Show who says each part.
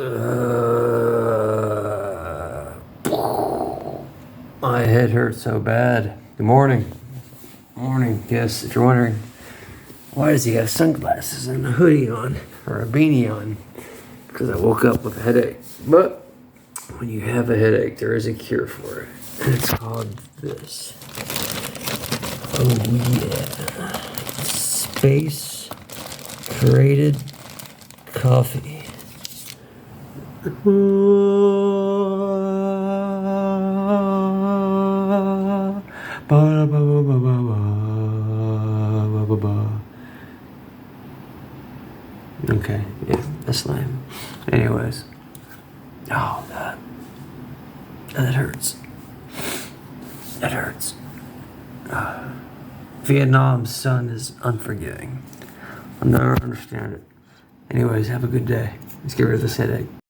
Speaker 1: My head hurts so bad. Good morning. Morning. Yes, if you're wondering, why does he have sunglasses and a hoodie on or a beanie on? Because I woke up with a headache. But when you have a headache, there is a cure for it. And it's called this. Oh yeah. Space created coffee. Okay, yeah, that's lame. Anyways. Oh, that hurts. That hurts. Vietnam's sun is unforgiving. I'll never understand it. Anyways, have a good day. Let's get rid of this headache.